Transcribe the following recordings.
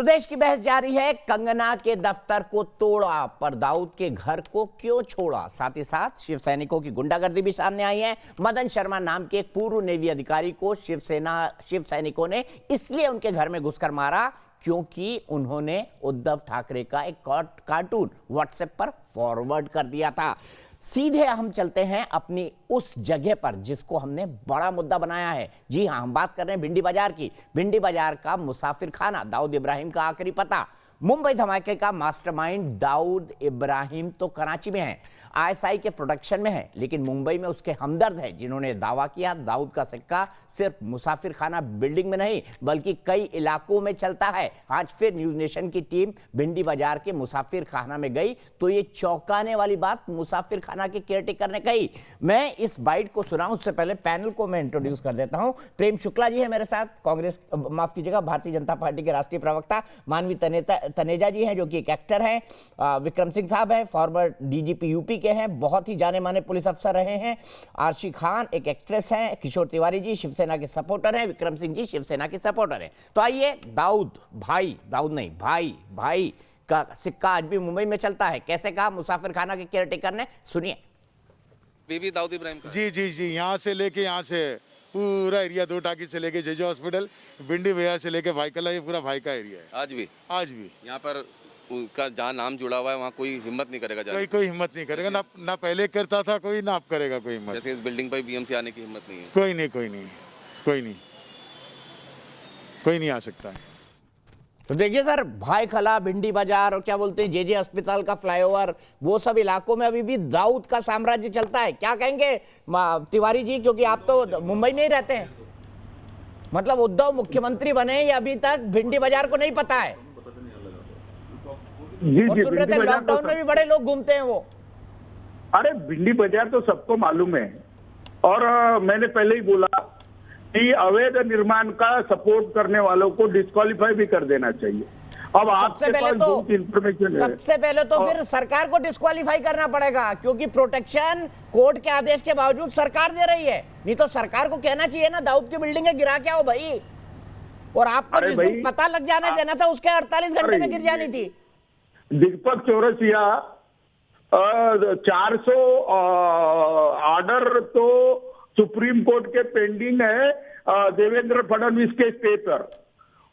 प्रदेश की बहस जारी है। कंगना के दफ्तर को तोड़ा पर दाऊद के घर को क्यों छोड़ा। साथ ही साथ शिव सैनिकों की गुंडागर्दी भी सामने आई है। मदन शर्मा नाम के एक पूर्व नेवी अधिकारी को शिव सैनिकों ने इसलिए उनके घर में घुसकर मारा क्योंकि उन्होंने उद्धव ठाकरे का एक कार्टून व्हाट्सएप पर फॉरवर्ड कर दिया था। सीधे हम चलते हैं अपनी उस जगह पर जिसको हमने बड़ा मुद्दा बनाया है। जी हां, हम बात कर रहे हैं भिंडी बाजार की। भिंडी बाजार का मुसाफिर खाना, दाऊद इब्राहिम का आखिरी पता। मुंबई धमाके का मास्टरमाइंड दाऊद इब्राहिम तो कराची में है, आईएसआई के प्रोडक्शन में है, लेकिन मुंबई में उसके हमदर्द हैं जिन्होंने दावा किया दाऊद का सिक्का सिर्फ मुसाफिर खाना बिल्डिंग में नहीं बल्कि कई इलाकों में चलता है। आज फिर न्यूज नेशन की टीम भिंडी बाजार के मुसाफिर खाना में गई तो ये चौंकाने वाली बात मुसाफिर खाना के केयरटेकर ने कही। मैं इस बाइट को सुनाऊं उससे पहले पैनल को मैं इंट्रोड्यूस कर देता हूं। प्रेम शुक्ला जी है मेरे साथ, कांग्रेस माफ कीजिएगा भारतीय जनता पार्टी के राष्ट्रीय प्रवक्ता। मानवी तनेजा जी हैं जो कि एक एक्टर हैं। विक्रम सिंह साहब हैं, फॉर्मर डीजीपी यूपी के हैं, बहुत ही जाने माने पुलिस अफसर रहे हैं। आरशी खान एक एक्ट्रेस हैं। किशोर तिवारी जी शिवसेना के सपोर्टर हैं। विक्रम सिंह जी शिवसेना के सपोर्टर हैं। तो आइए, भाई का सिक्का आज भी मुंबई में चलता है। कैसे कहा मुसाफिर खाना के केयरटेकर ने, सुनिए। बीबी दाऊद इब्राहिम का जी यहाँ से लेके यहाँ से पूरा एरिया, 2 टाकी से लेके जेजे हॉस्पिटल, भिंडी बाजार से लेके भाईकला, ये पूरा भाई का एरिया है। आज भी यहाँ पर उनका जहाँ नाम जुड़ा हुआ है वहाँ कोई हिम्मत नहीं करेगा जाने। कोई हिम्मत नहीं करेगा, ना पहले करता था कोई, ना अब करेगा कोई हिम्मत। जैसे इस बिल्डिंग पर बीएमसी आने की हिम्मत नहीं है। कोई नहीं आ सकता है। तो देखिए सर, भाई खला, भिंडी बाजार और क्या बोलते हैं जेजे अस्पताल का फ्लाईओवर, वो सब इलाकों में अभी भी दाऊद का साम्राज्य चलता है। क्या कहेंगे तिवारी जी, क्योंकि आप तो मुंबई में ही रहते हैं। मतलब उद्धव मुख्यमंत्री बने ये अभी तक भिंडी बाजार को नहीं पता है। और सुन रहे थे लॉकडाउन में भी बड़े लोग घूमते हैं वो। अरे भिंडी बाजार तो सबको मालूम है। और मैंने पहले ही बोला कि अवैध निर्माण का सपोर्ट करने वालों को डिस्क्वालीफाई भी कर देना चाहिए। अब आपके पास बहुत इंफॉर्मेशन है। सबसे पहले तो फिर सरकार को डिस्क्वालीफाई करना पड़ेगा क्योंकि प्रोटेक्शन कोर्ट के आदेश के बावजूद सरकार दे रही है। नहीं तो सरकार को कहना चाहिए ना दाऊद की बिल्डिंग है, गिरा क्या हो भाई। और आपको जिस दिन पता लग जाने देना था उसके 48 घंटे में गिर जानी थी। दीपक चौरसिया 400 ऑर्डर तो सुप्रीम कोर्ट के पेंडिंग है देवेंद्र फडणवीस के स्टे पर।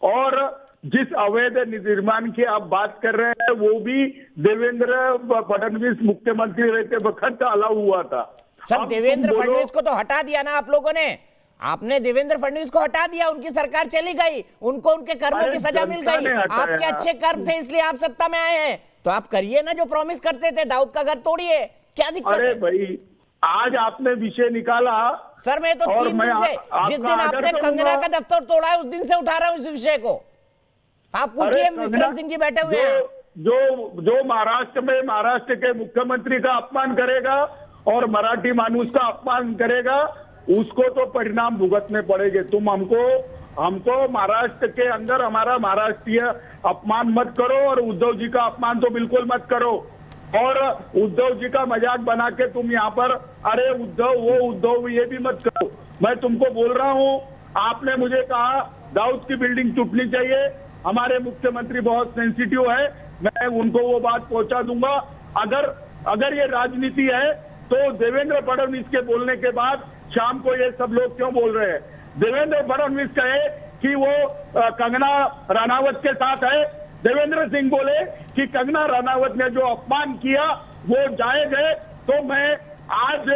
और जिस अवैध निर्माण की आप बात कर रहे हैं वो भी देवेंद्र फडणवीस मुख्यमंत्री रहते वक्त अलाउ हुआ था। सर देवेंद्र फडणवीस को तो हटा दिया ना आप लोगों ने। आपने देवेंद्र फडणवीस को हटा दिया, उनकी सरकार चली गई, उनको उनके कर्मों की सजा मिल गई। आपके अच्छे कर्म थे इसलिए आप सत्ता में आए हैं। तो आप करिए ना जो प्रॉमिस करते थे, दाऊद का घर तोड़िए, क्या दिक्कत है? अरे भाई आज आपने विषय निकाला सर। मैं तो 3 दिन से, जिस दिन आपने कंगना का दफ्तर तोड़ा है उस दिन से उठा रहा हूं इस विषय को। आप पूछिए, विक्रम सिंह जी बैठे हुए हैं। जो महाराष्ट्र के मुख्यमंत्री का अपमान करेगा और मराठी मानुष का अपमान करेगा उसको तो परिणाम भुगतने पड़ेंगे। तुम हमको महाराष्ट्र के अंदर हमारा महाराष्ट्रीय अपमान मत करो और उद्धव जी का अपमान तो बिल्कुल मत करो। और उद्धव जी का मजाक बना के तुम यहाँ पर अरे उद्धव ये भी मत करो। मैं तुमको बोल रहा हूँ, आपने मुझे कहा दाऊद की बिल्डिंग टूटनी चाहिए, हमारे मुख्यमंत्री बहुत सेंसिटिव है, मैं उनको वो बात पहुंचा दूंगा। अगर ये राजनीति है तो देवेंद्र फडणवीस के बोलने के बाद शाम को ये सब लोग क्यों बोल रहे हैं? देवेंद्र फडणवीस कहे कि वो कंगना रनावत के साथ है, देवेंद्र सिंह बोले कि कंगना रनावत ने जो अपमान किया वो जायज है। तो मैं आज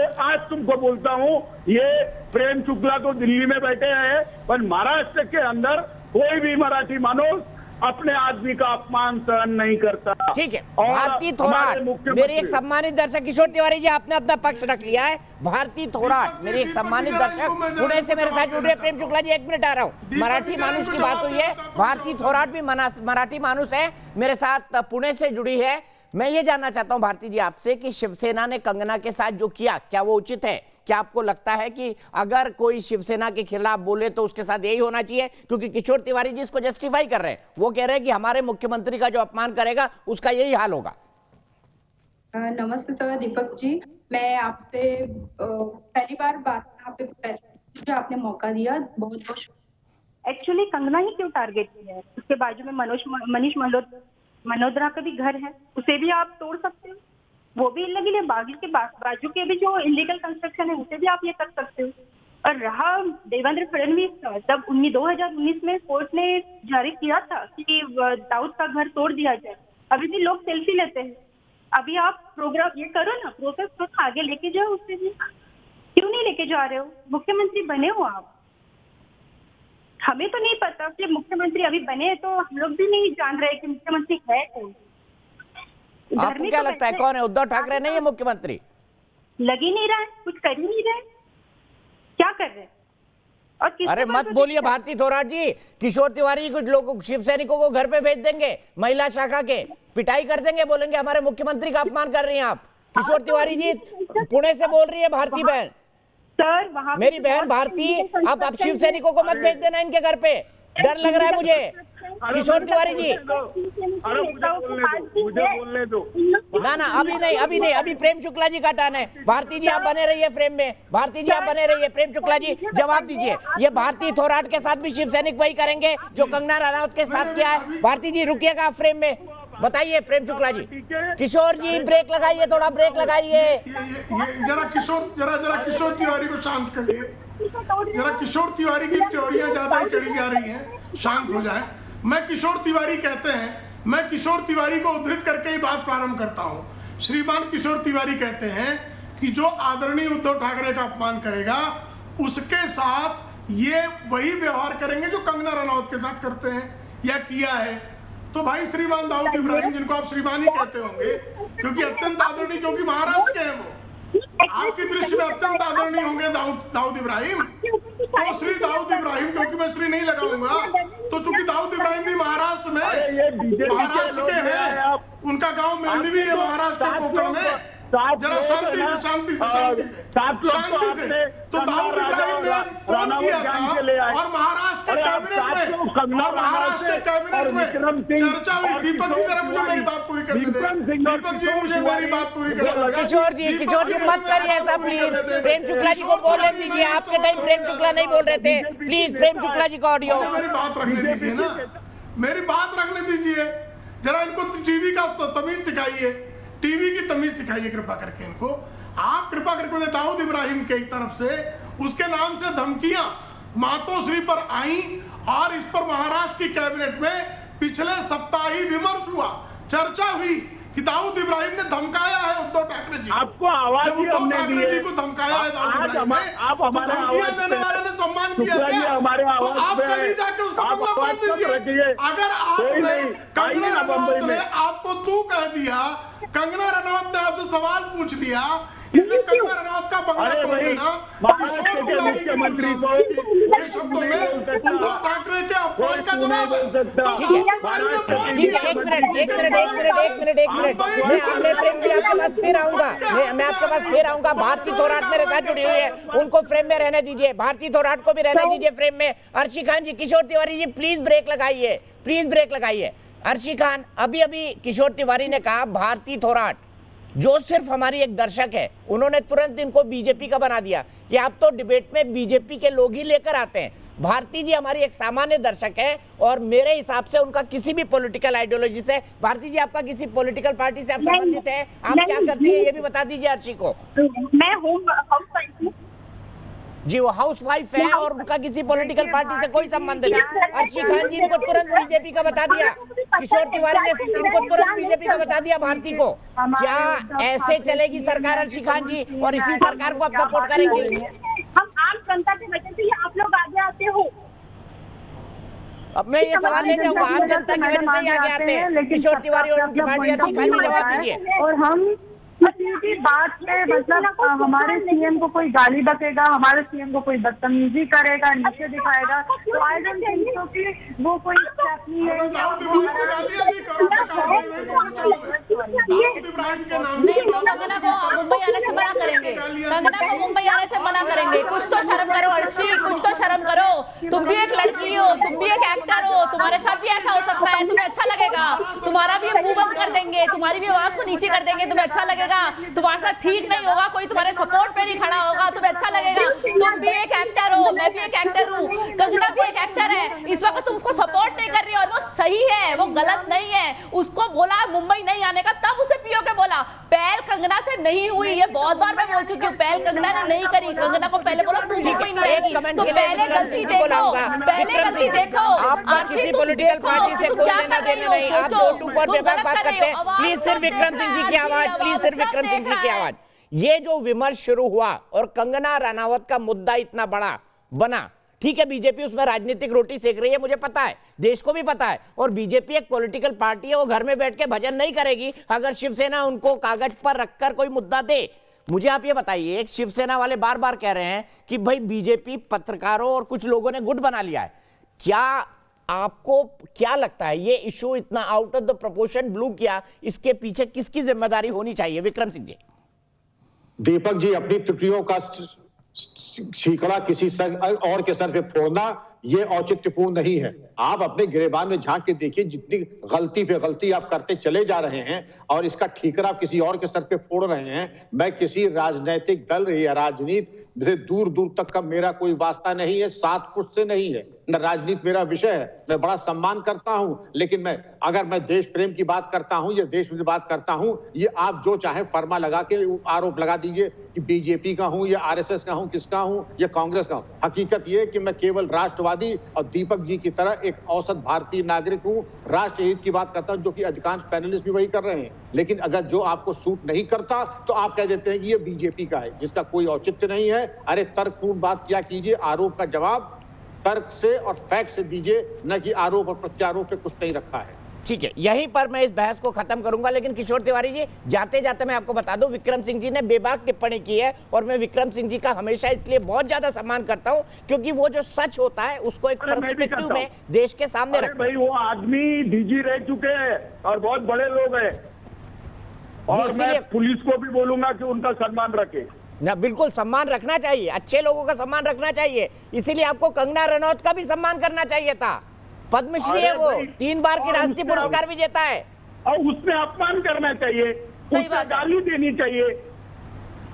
तुमको बोलता हूं, ये प्रेम शुक्ला तो दिल्ली में बैठे हैं पर महाराष्ट्र के अंदर कोई भी मराठी मानुष अपने आदमी का अपमान सहन नहीं करता। ठीक है, भारती थोराट मेरे एक सम्मानित दर्शक, किशोर तिवारी जी आपने अपना पक्ष रख लिया है। भारती थोराट मेरे एक सम्मानित दर्शक पुणे से मेरे साथ जुड़ रहे। प्रेम शुक्ला जी 1 मिनट आ रहा हूँ। मराठी मानुष की बात हुई है, भारती थोराट भी मराठी मानुष है, मेरे साथ पुणे से जुड़ी है। मैं ये जानना चाहता हूँ भारती जी आपसे कि शिवसेना ने कंगना के साथ जो किया क्या वो उचित है? क्या आपको लगता है कि अगर कोई शिवसेना के खिलाफ बोले तो उसके साथ यही होना चाहिए? क्योंकि किशोर तिवारी जी इसको जस्टिफाई कर रहे हैं, वो कह रहे हैं कि हमारे मुख्यमंत्री का जो अपमान करेगा उसका यही हाल होगा। नमस्ते सर दीपक जी, मैं आपसे पहली बार बात जो आपने मौका दिया, बहुत बहुत एक्चुअली कंगना ही क्यों टारगेट किया है? उसके बाजू में मनीष मल्होत्रा का भी घर है, उसे भी आप तोड़ सकते हो, वो भी इल्लीगल है। बाजू के भी जो इलीगल कंस्ट्रक्शन है उसे भी आप ये कर सकते हो। और रहा देवेंद्र फडणवीस का, तब 2019 में कोर्ट ने जारी किया था कि दाऊद का घर तोड़ दिया जाए, अभी भी लोग सेल्फी लेते हैं। अभी आप प्रोग्राम ये करो ना, प्रोसेस को आगे लेके जाओ, उससे भी क्यों नहीं लेके जा रहे हो? मुख्यमंत्री बने हो आप, हमें तो नहीं पता कि मुख्यमंत्री अभी बने, तो हम लोग भी नहीं जान रहे कि मुख्यमंत्री है कौन। आपको क्या लगता है कौन है? उद्धव ठाकरे नहीं है मुख्यमंत्री? लग ही नहीं रहा है, कुछ कर ही नहीं रहे, क्या कर रहे हैं? और अरे मत बोलिए भारती थोराट जी, किशोर तिवारी कुछ लोगों शिव सैनिकों को घर पे भेज देंगे, महिला शाखा के पिटाई कर देंगे, बोलेंगे हमारे मुख्यमंत्री का अपमान कर रही हैं आप। किशोर तिवारी जी पुणे से बोल रही है भारती बहन, सर वहां मेरी बहन भारती, आप शिव सैनिकों को मत भेज देना इनके घर पे, डर लग रहा है मुझे। किशोर तिवारी जी मुझे बोलने दो। ना अभी नहीं, अभी प्रेम शुक्ला जी का टर्न है। भारती जी आप बने रहिए फ्रेम में, भारती जी आप बने रहिए। प्रेम शुक्ला जी जवाब दीजिए, ये भारती थोराट के साथ भी शिव सैनिक वही करेंगे जो कंगना रनौत के साथ किया है? भारती जी रुकिएगा फ्रेम में, बताइए प्रेम शुक्ला जी। किशोर जी ब्रेक लगाइए, थोड़ा ब्रेक लगाइए। जरा किशोर तिवारी को शांत करिए, जरा किशोर तिवारी की त्योरियां ज्यादा ही चढ़ी जा रही हैं, शांत हो जाए। मैं किशोर तिवारी कहते हैं, मैं किशोर तिवारी को उद्धृत करके ही बात प्रारंभ करता हूं। श्रीमान किशोर तिवारी कहते हैं कि जो आदरणीय उद्धव ठाकरे का अपमान करेगा उसके साथ ये वही व्यवहार करेंगे जो कंगना रनौत के साथ करते हैं या किया है। तो भाई श्रीमान दाऊद इब्राहिम, जिनको आप श्रीमान ही कहते होंगे क्योंकि अत्यंत आदरणीय, क्योंकि महाराष्ट्र के हैं वो, आपकी दृष्टि में अत्यंत आदरणीय होंगे दाऊद इब्राहिम, तो श्री दाऊद इब्राहिम, क्योंकि मैं श्री नहीं लगाऊंगा, तो चूंकि दाऊद इब्राहिम भी महाराष्ट्र के हैं, उनका गांव मेहंदी भी है महाराष्ट्र के कोकण में। जरा शांति से तो दाऊद इब्राहिम ने फोन किया था और महाराष्ट्र के कैबिनेट में चर्चा हुई। दीपक जी जरा मुझे मेरी बात पूरी करने दें, दीपक जी मुझे मेरी बात पूरी करने दें। किशोर जी मत करिए ऐसा प्लीज, प्रेम शुक्ला जी को बोलने दीजिए, आपके टाइम प्रेम शुक्ला नहीं बोल रहे थे, प्लीज प्रेम शुक्ला जी का ऑडियो। मेरी बात रखने दीजिए ना, मेरी बात रखने दीजिए, जरा इनको टीवी का तमीज सिखाइए, टीवी की तमीज सिखाइए कृपा करके इनको। आप कृपा करके दाऊद इब्राहिम के तरफ से उसके नाम से धमकियां मातोश्री पर आई और इस पर महाराष्ट्र की कैबिनेट में पिछले सप्ताह ही विमर्श हुआ, चर्चा हुई कि दाऊद इब्राहिम ने धमकाया है उद्धव ठाकरे जी। आपको आवाज जब उद्धव ठाकरे जी को धमकाया है दाऊद इब्राहिम ने, तो धमकियां देने वाले ने सम्मान किया क्या? तो आप कभी जाके उसको बंगला बोल दीजिए। अगर आपने कंगना रनौत ने आपको तू कह दिया, कंगना रनौत ने आपसे सवाल पूछ लिया, इसलिए कंगना रनौत का बंगला तोड़ देना किशोर तिवारी के मंत्री के शब्दों में उद्धव ठाकरे के अपमान का जवाब है। मैं आपके पास फिर आऊंगा। भारती थोराट मेरे साथ जुड़ी हुई है, उनको फ्रेम में रहने दीजिए, भारती थोराट को भी रहने दीजिए फ्रेम में। अर्शी खान जी, किशोर तिवारी जी प्लीज ब्रेक लगाइए, प्लीज ब्रेक लगाइए। अर्शी खान, अभी किशोर तिवारी ने कहा भारती थोराट जो सिर्फ हमारी एक दर्शक है, उन्होंने तुरंत इनको बीजेपी का बना दिया कि आप तो डिबेट में बीजेपी के लोग ही लेकर आते हैं। भारती जी हमारी एक सामान्य दर्शक है और मेरे हिसाब से उनका किसी भी पॉलिटिकल आइडियोलॉजी से, भारती जी आपका किसी पॉलिटिकल पार्टी से आप संबंधित है? आप क्या करती है ये भी बता दीजिए अर्शी को। मैं हाउसवाइफ हूं जी, वो हाउस वाइफ है और उनका किसी पॉलिटिकल पार्टी से कोई संबंध नहीं। अर्शी खान जी इनको तुरंत बीजेपी का बता दिया, किशोर तिवारी ने इनको तुरंत बीजेपी का बता दिया भारती को। क्या ऐसे चलेगी सरकार अर्शी खान जी, और इसी सरकार को आप सपोर्ट करेंगे? हम आम जनता की वजह से आप लोग आगे आते हो। अब मैं ये सवाल ले जाऊंगा, आम जनता की वजह से आगे आते हैं किशोर तिवारी और उनकी पार्टी। अर्शी खान जी जवाब दीजिए। और हम किसी भी बात पे मतलब हमारे सीएम को कोई गाली बकेगा, हमारे सीएम को कोई बदतमीजी करेगा, नीचे दिखाएगा, तो आई डोंट थिंक सो कि वो कोई स्टेप नहीं है। कंगना को मुंबई आने से मना करेंगे, कंगना को मुंबई आने से मना करेंगे। कुछ तो शर्म करो अर्शी, कुछ तो शर्म करो। तुम भी एक लड़की हो, तुम भी एक एक्टर हो, तुम्हारे साथ भी ऐसा हो सकता है, तुम्हें अच्छा लगेगा, तुम्हारा भी मुंह बंद कर देंगे, तुम्हारी भी आवाज को नीचे कर देंगे, तुम्हें अच्छा लगेगा। तुम्हारे साथ ठीक नहीं होगा, कोई तुम्हारे सपोर्ट पे नहीं खड़ा होगा, तुम्हें अच्छा लगेगा। तुम भी एक एक्टर हो, मैं भी एक एक्टर हूँ, कंगना भी एक एक्टर है। इस वक्त तुम उसको सपोर्ट नहीं कर रही हो और वो सही है, वो गलत नहीं है। उसको बोला मुंबई नहीं आने का, तब उसे पीओ के बोला। पहल कंगना से नहीं हुई, ये बहुत बार मैं बोल चुकी हूँ। पहल कंगना ने नहीं करी, कंगना को पहले बोला तू मुंबई नहीं आएगी। तो पहले गलती देखो, पहले गलती देखो। किसी पॉलिटिकल पार्टी से कोई लेना देना नहीं, आप दो टू पर बेबाक बात करते हैं। प्लीज सिर्फ विक्रम सिंह जी की आवाज, प्लीज सिर्फ विक्रम सिंह जी की आवाज। ये जो विमर्श शुरू हुआ और कंगना रनावत का मुद्दा इतना बड़ा बना, ठीक है, बीजेपी उसमें राजनीतिक रोटी सेक रही है, मुझे पता है, देश को भी पता है। और बीजेपी एक पॉलिटिकल पार्टी है, वो घर में बैठ के भजन नहीं करेगी अगर शिवसेना उनको कागज पर रखकर कोई मुद्दा दे। मुझे आप ये बताइए, एक शिवसेना वाले बार बार कह रहे हैं कि भाई बीजेपी पत्रकारों और कुछ लोगों ने गुट बना लिया है। क्या आपको क्या लगता है ये इशू इतना out of the proportion blue किया, इसके पीछे किसकी जिम्मेदारी होनी चाहिए? विक्रम सिंह जी। दीपक जी, अपनी त्रुटियों का सीकड़ा किसी सर और के सर पे फोड़ना ये औचित्यपूर्ण नहीं है। आप अपने गिरेबान में झांक के देखिए, जितनी गलती पे गलती आप करते चले जा रहे हैं और इसका ठीकरा आप किसी और के सर पे फोड़ रहे हैं। मैं किसी राजनीतिक दल या राजनीति से दूर दूर तक का मेरा कोई वास्ता नहीं है, 7 फुट से नहीं है, न राजनीति मेरा विषय है। मैं बड़ा सम्मान करता हूं, लेकिन अगर मैं देश प्रेम की बात करता हूं या देश की बात करता हूं, ये आप जो चाहे फरमा लगा के आरोप लगा दीजिए कि बीजेपी का हूं या आरएसएस का हूं, किसका हूं या कांग्रेस का हूं। हकीकत ये है कि मैं केवल राष्ट्रवादी और दीपक जी की तरह एक औसत भारतीय नागरिक हूं, राष्ट्र हित की बात करता हूं, जो कि अधिकांश पैनलिस्ट भी वही कर रहे हैं। लेकिन अगर जो आपको सूट नहीं करता तो आप कह देते हैं कि ये बीजेपी का है, जिसका कोई औचित्य नहीं है। अरे तर्कपूर्ण बात क्या कीजिए, आरोप का जवाब तर्क से और फैक्ट से दीजिए, न कि आरोप और प्रत्यारोप पे कुछ नहीं रखा है। ठीक है, यहीं पर मैं इस बहस को खत्म करूंगा। लेकिन किशोर तिवारी जी, जाते जाते मैं आपको बता दूं, विक्रम सिंह जी ने बेबाक टिप्पणी की है और मैं विक्रम सिंह जी का हमेशा इसलिए बहुत ज्यादा सम्मान करता हूं क्योंकि वो जो सच होता है उसको एक पर्सपेक्टिव में देश के सामने रखते हैं। भाई वो आदमी डीजी रह चुके हैं और बहुत बड़े लोग हैं, और मैं पुलिस को भी बोलूंगा कि उनका सम्मान रखे ना। बिल्कुल सम्मान रखना चाहिए, अच्छे लोगों का सम्मान रखना चाहिए। इसीलिए आपको कंगना रनौत का भी सम्मान करना चाहिए था। पद्मश्री है वो, 3 बार की राष्ट्रीय पुरस्कार विजेता है, और उसने अपमान करना चाहिए, उसको गाली देनी चाहिए।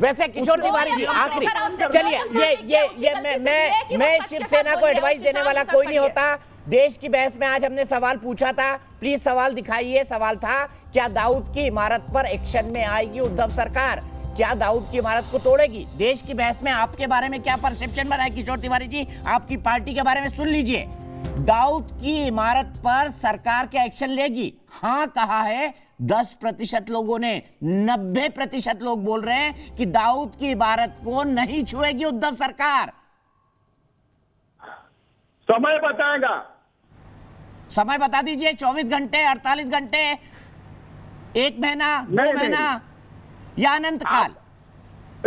वैसे किशोर तिवारी जी, आखिरी चलिए, ये मैं शिवसेना को एडवाइस देने वाला कोई नहीं होता। देश की बहस में आज हमने सवाल पूछा था, प्लीज सवाल दिखाइए। सवाल था, क्या दाऊद की इमारत पर एक्शन में आएगी उद्धव सरकार? क्या दाऊद की इमारत को तोड़ेगी? देश की बहस में आपके बारे में क्या परसेप्शन बना है किशोर तिवारी जी, आपकी पार्टी के बारे में सुन लीजिए। दाऊद की इमारत पर सरकार क्या एक्शन लेगी? हाँ कहा है 10% लोगों ने, 90% लोग बोल रहे हैं कि दाऊद की इमारत को नहीं छुएगी उद्धव सरकार। समय बताएगा, समय बता दीजिए, 24 घंटे, 48 घंटे, 1 महीना, 2 महीना या अनंत काल?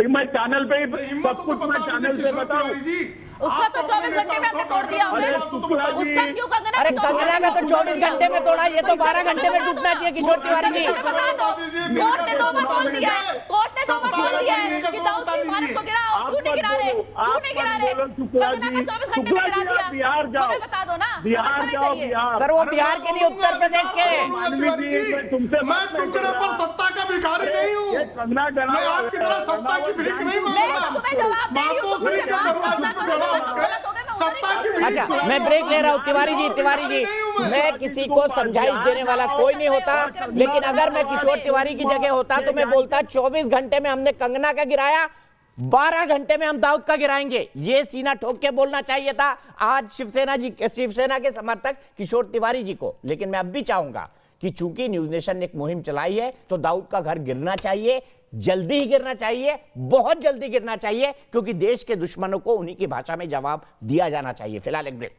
मैं चैनल पे सब कुछ मैं चैनल पे बताऊं। उसका तो 24 घंटे में हमने तोड़ दिया। उसका क्यों कंगना? अरे कंगना का तो 24 घंटे में तोड़ा, ये तो 12 घंटे में टूटना चाहिए किशोर तिवारी जी। कोर्ट ने 2 बार बोल दिया है, कोर्ट ने 2 बार बोल दिया है कि दाऊद की इमारत को गिराओ। क्यों नहीं गिरा रहे? क्यों नहीं गिरा रहे? कंगना का 24 घंटे में गिरा दिया। बिहार जाओ, हमें बता दो ना, बिहार जाओ। सर वो बिहार के लिए, उत्तर प्रदेश के। मैं टुकड़े पर सत्ता का भिखारी नहीं हूँ, मैं आपकी तरह सत्ता की भीख नहीं मांगता। मातोश्री के दरवाजे पे खड़ा होकर सत्ता की भीख। अच्छा, मैं ब्रेक ले रहा हूँ तिवारी जी, मैं किसी को समझाइश देने वाला कोई नहीं होता, लेकिन अगर मैं किशोर तिवारी की जगह होता तो मैं बोलता 24 घंटे में हमने कंगना का गिराया, 12 घंटे में हम दाऊद का गिराएंगे। ये सीना ठोक के बोलना चाहिए था आज शिवसेना के समर्थक किशोर तिवारी जी को। लेकिन मैं अब भी चाहूंगा कि चूंकि न्यूज नेशन ने एक मुहिम चलाई है तो दाऊद का घर गिरना चाहिए, जल्दी ही गिरना चाहिए, बहुत जल्दी गिरना चाहिए, क्योंकि देश के दुश्मनों को उन्हीं की भाषा में जवाब दिया जाना चाहिए। फिलहाल एक ब्रेक।